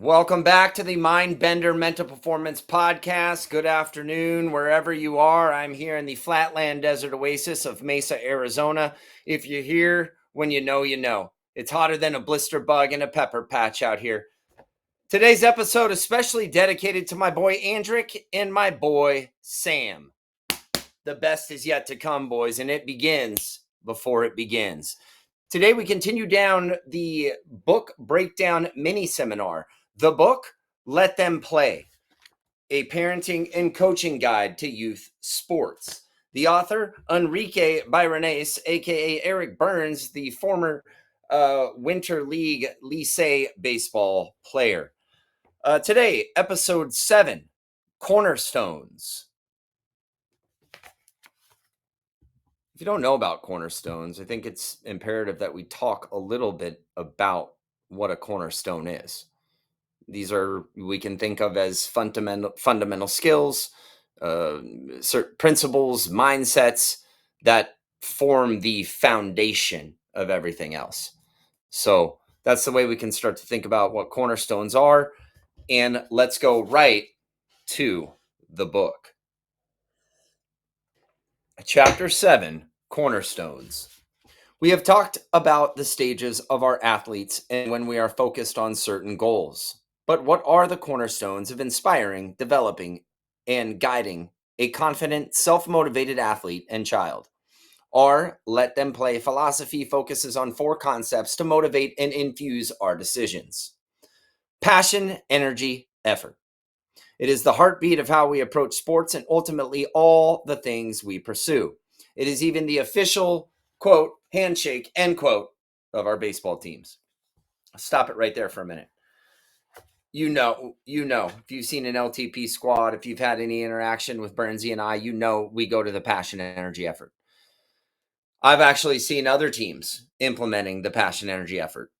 Welcome back to the Mindbender Mental Performance Podcast. Good afternoon, wherever you are. I'm here in the flatland desert oasis of Mesa, Arizona. If you're here, when you know, you know. It's hotter than a blister bug in a pepper patch out here. Today's episode is especially dedicated to my boy Andrick and my boy Sam. The best is yet to come, boys, and it begins before it begins. Today we continue down the book breakdown mini seminar. The book, Let Them Play, a parenting and coaching guide to youth sports. The author, Enrique Byrnes, aka Eric Byrnes, the former Winter League Lycée baseball player. Today, episode 7, Cornerstones. If you don't know about cornerstones, I think it's imperative that we talk a little bit about what a cornerstone is. These are, we can think of as fundamental skills, certain principles, mindsets that form the foundation of everything else. So that's the way we can start to think about what cornerstones are. And let's go right to the book. Chapter 7, Cornerstones. We have talked about the stages of our athletes and when we are focused on certain goals. But what are the cornerstones of inspiring, developing, and guiding a confident, self-motivated athlete and child? Our Let Them Play philosophy focuses on 4 concepts to motivate and infuse our decisions. Passion, energy, effort. It is the heartbeat of how we approach sports and ultimately all the things we pursue. It is even the official, quote, handshake, end quote, of our baseball teams. Stop it right there for a minute. You know, if you've seen an LTP squad, if you've had any interaction with Burnsy and I, you know we go to the passion, energy, effort. I've actually seen other teams implementing the passion, energy, effort.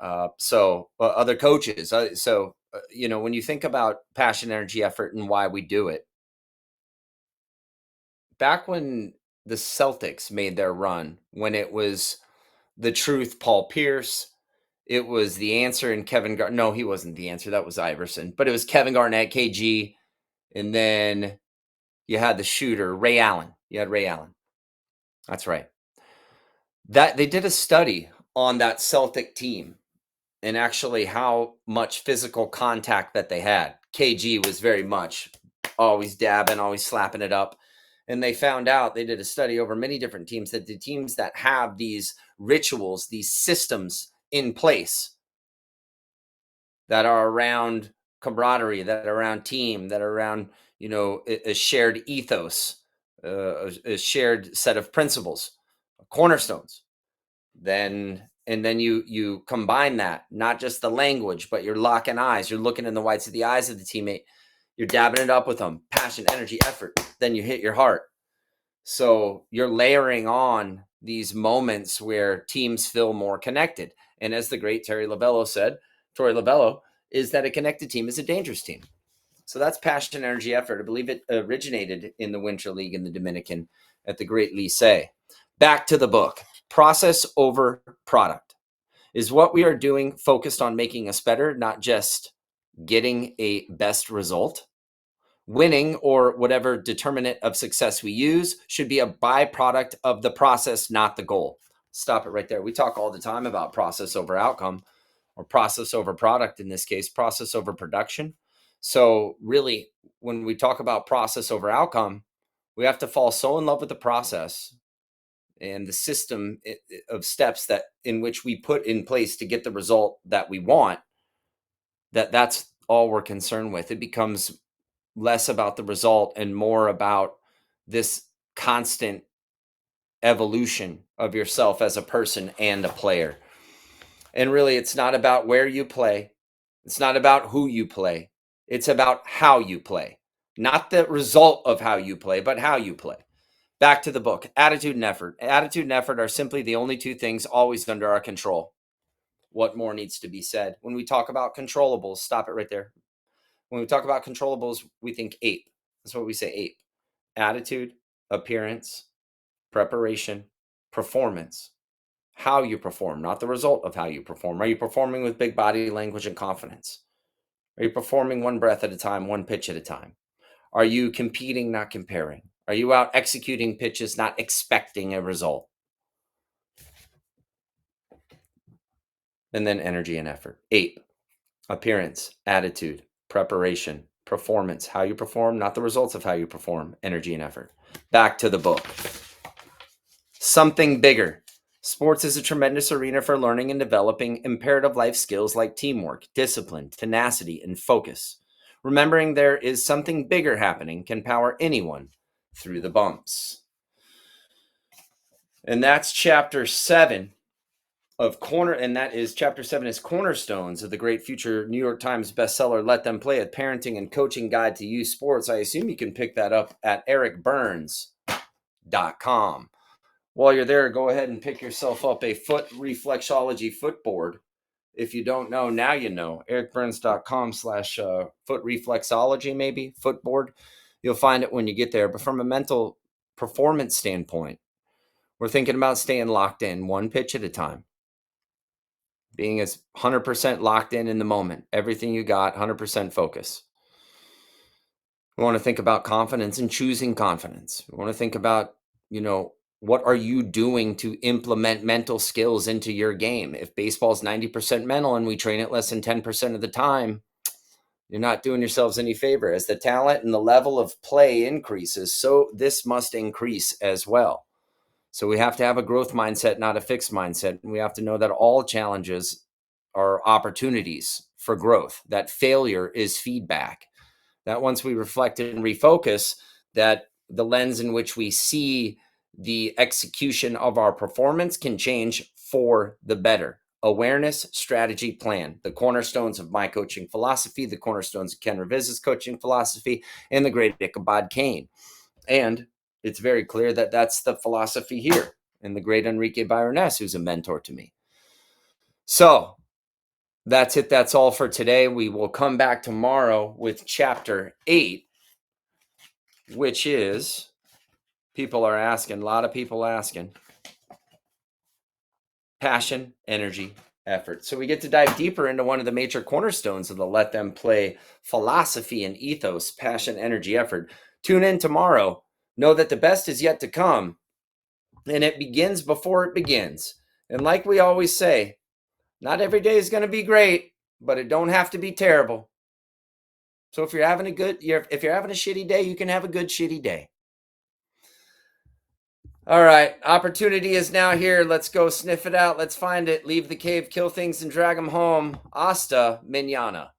Other coaches. When you think about passion, energy, effort, and why we do it, back when the Celtics made their run, when it was the truth, Paul Pierce, it was the answer, and Kevin Garnett. No, he wasn't the answer. That was Iverson. But it was Kevin Garnett, KG, and then you had the shooter, Ray Allen. You had Ray Allen. That's right. That they did a study on that Celtic team and actually how much physical contact that they had. KG was very much always dabbing, always slapping it up. And they found out, they did a study over many different teams, that the teams that have these rituals, these systems in place that are around camaraderie, that are around team, that are around, a shared ethos, a shared set of principles, cornerstones, then you combine that, not just the language, but you're locking eyes, you're looking in the whites of the eyes of the teammate, you're dabbing it up with them, passion, energy, effort, then you hit your heart. So you're layering on these moments where teams feel more connected. And as the great Torey Lovullo, is that a connected team is a dangerous team. So that's passion, energy, effort. I believe it originated in the Winter League in the Dominican at the Great Lycée. Back to the book. Process over product. Is what we are doing focused on making us better, not just getting a best result? Winning, or whatever determinant of success we use, should be a byproduct of the process, not the goal. Stop it right there. We talk all the time about process over outcome, or process over product, in this case, process over production. So really, when we talk about process over outcome, we have to fall so in love with the process and the system of steps that in which we put in place to get the result that we want, that's all we're concerned with. It becomes less about the result and more about this constant evolution of yourself as a person and a player. And really, it's not about where you play. It's not about who you play. It's about how you play. Not the result of how you play, but how you play. Back to the book. Attitude and effort. Attitude and effort are simply the only 2 things always under our control. What more needs to be said? When we talk about controllables, stop it right there. When we talk about controllables, we think ape. That's what we say, ape. Attitude, appearance, preparation, performance. How you perform, not the result of how you perform. Are you performing with big body language and confidence? Are you performing one breath at a time, one pitch at a time? Are you competing, not comparing? Are you out executing pitches, not expecting a result? And then energy and effort. 8, appearance, attitude, preparation, performance. How you perform, not the results of how you perform, energy and effort. Back to the book. Something bigger. Sports is a tremendous arena for learning and developing imperative life skills like teamwork, discipline, tenacity, and focus. Remembering there is something bigger happening can power anyone through the bumps. And that's chapter 7 of chapter 7 is Cornerstones of the Great Future New York Times bestseller, Let Them Play, a parenting and coaching guide to youth sports. I assume you can pick that up at ericbyrnes.com. While you're there, go ahead and pick yourself up a foot reflexology footboard. If you don't know, now you know. ericbyrnes.com/foot reflexology, maybe, footboard. You'll find it when you get there. But from a mental performance standpoint, we're thinking about staying locked in one pitch at a time. Being as 100% locked in the moment. Everything you got, 100% focus. We want to think about confidence and choosing confidence. We want to think about, what are you doing to implement mental skills into your game? If baseball's 90% mental and we train it less than 10% of the time, you're not doing yourselves any favor. As the talent and the level of play increases, so this must increase as well. So we have to have a growth mindset, not a fixed mindset. And we have to know that all challenges are opportunities for growth, that failure is feedback, that once we reflect and refocus, that the lens in which we see the execution of our performance can change for the better. Awareness, strategy, plan, the cornerstones of my coaching philosophy, the cornerstones of Ken Revisa's coaching philosophy, and the great Ichabod Kane. And it's very clear that that's the philosophy here in the great Eric Byrnes, who's a mentor to me. So that's it. That's all for today. We will come back tomorrow with chapter 8, which is, a lot of people asking, passion, energy, effort. So we get to dive deeper into one of the major cornerstones of the Let Them Play philosophy and ethos, passion, energy, effort. Tune in tomorrow. Know that the best is yet to come, and it begins before it begins. And like we always say, not every day is going to be great, but it don't have to be terrible. So if you're having a shitty day, you can have a good shitty day. All right, opportunity is now here. Let's go sniff it out. Let's find it. Leave the cave, kill things, and drag them home. Hasta mañana.